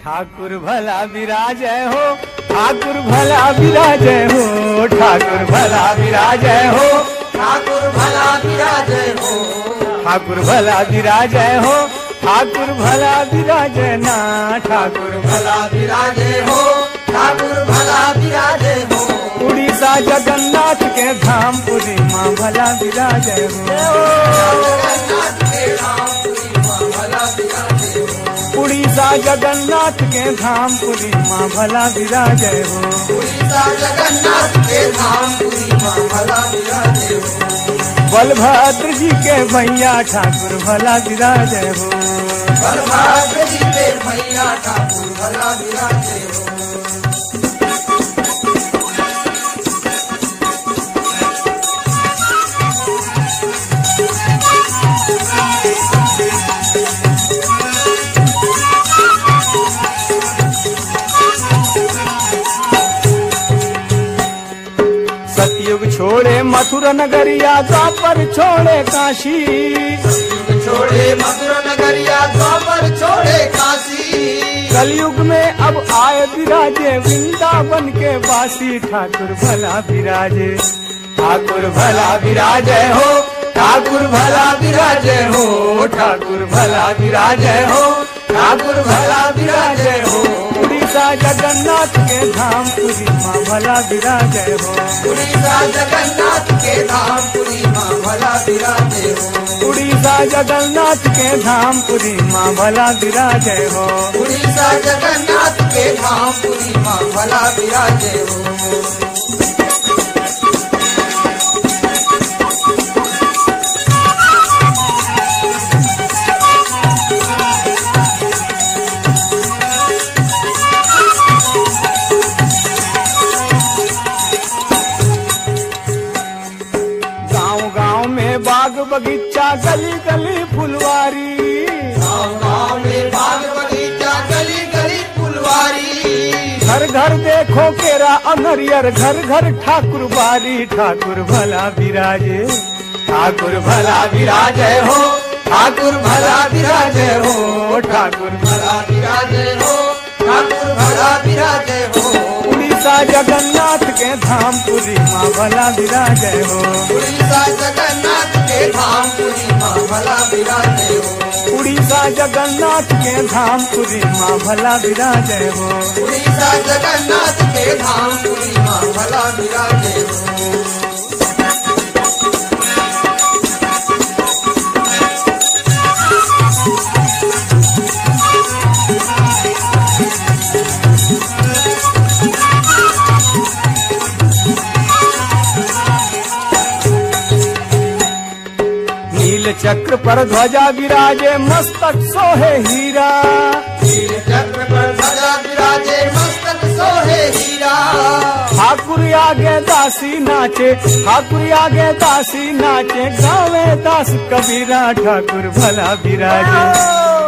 ठाकुर भला विराजय हो, ठाकुर भला विराजय हो, ठाकुर भला विराजय हो, ठाकुर भला विराजय हो, ठाकुर भला विराजय हो, ठाकुर भला विराजय ना, ठाकुर भला विराजय हो, ठाकुर भला विराजय हो। उड़ीसा जगन्नाथ के धाम पुरी माँ भला विराजय हो, जगन्नाथ के धाम पुरी माँ भला विराजय हो, उड़ीसा जगन्नाथ के धाम पुरी माँ भला विराजय हो, उड़ीसा जगन्नाथ के धाम पुरी माँ भला विराजय हो। बलभद्र जी के भैया ठाकुर भला विराजय हो, बलभद्र जी के भैया ठाकुर भला विराजय हो। सतयुग छोड़े मथुरा नगरिया, द्वापर छोड़े काशी, छोड़े मथुरा नगरिया, द्वापर छोड़े काशी। कलयुग में अब आए विराजे वृंदावन के वासी, ठाकुर भला विराजे, ठाकुर भला विराजय हो, ठाकुर भला विराजय हो, ठाकुर भला विराजय हो, ठाकुर भला विराजय हो। उड़ीसा जगन्नाथ के धाम पुरी माँ भला विराजय हो, उड़ीसा जगन्नाथ के धाम पुरी माँ भला विराजय हो, उड़ीसा जगन्नाथ के धाम पुरी माँ भला विराजय हो, उड़ीसा जगन्नाथ के धाम पुरी माँ भला विराजय हो। बाग बगीचा गली गली फुलवारी, गाँव में बाग बगीचा गली गली फुलवारी। घर घर देखो केरा अनरियर, घर घर ठाकुर बारी, ठाकुर भला विराजे, ठाकुर भला विराजय हो, ठाकुर भला विराजय हो, ठाकुर भला विराजय हो, ठाकुर भला विराजय हो। उड़ीसा जगन्नाथ के धाम पुरी माँ भला विराजय हो, उड़ीसा जगन्नाथ के धाम पुरी माँ भला विराजय हो, उड़ीसा जगन्नाथ के धाम पुरी माँ भला विराजय हो, उड़ीसा जगन्नाथ के धाम पुरी माँ भला विराजय हो। नील चक्र पर ध्वजा विराजे, मस्तक सोहे हीरा, नील चक्र पर ध्वजा विराजे, मस्तक सोहे हीरा। ठाकुर आगे दासी नाचे, ठाकुर आगे दासी नाचे, गावे दास कबीरा, ठाकुर भला विराजे,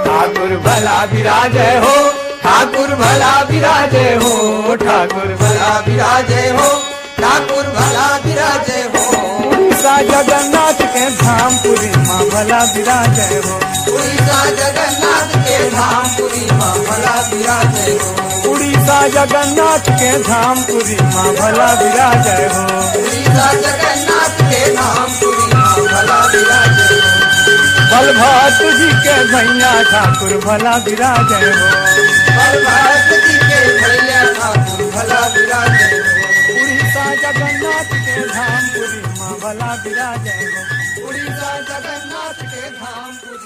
ठाकुर भला विराजय हो, ठाकुर भला विराजय हो, ठाकुर भला विराजय हो, ठाकुर भला विराजय हो। उड़ीसा जगन्नाथ के धाम पुरी माँ भला विराजय हो, उड़ीसा जगन्नाथ के धाम पुरी माँ भला विराजय हो, उड़ीसा जगन्नाथ के धाम पुरी माँ भला विराजय हो, उड़ीसा जगन्नाथ के धाम पुरी माँ भला विराजय हो। बलभद्र जी के भैया ठाकुर भला विराजय हो, बलभद्र जी के भैया ठाकुर भला विराजय हो, उड़ीसा जगन्नाथ के धाम पुरी माँ भला विराजय हो, उड़ीसा जगन्नाथ के धाम पुरी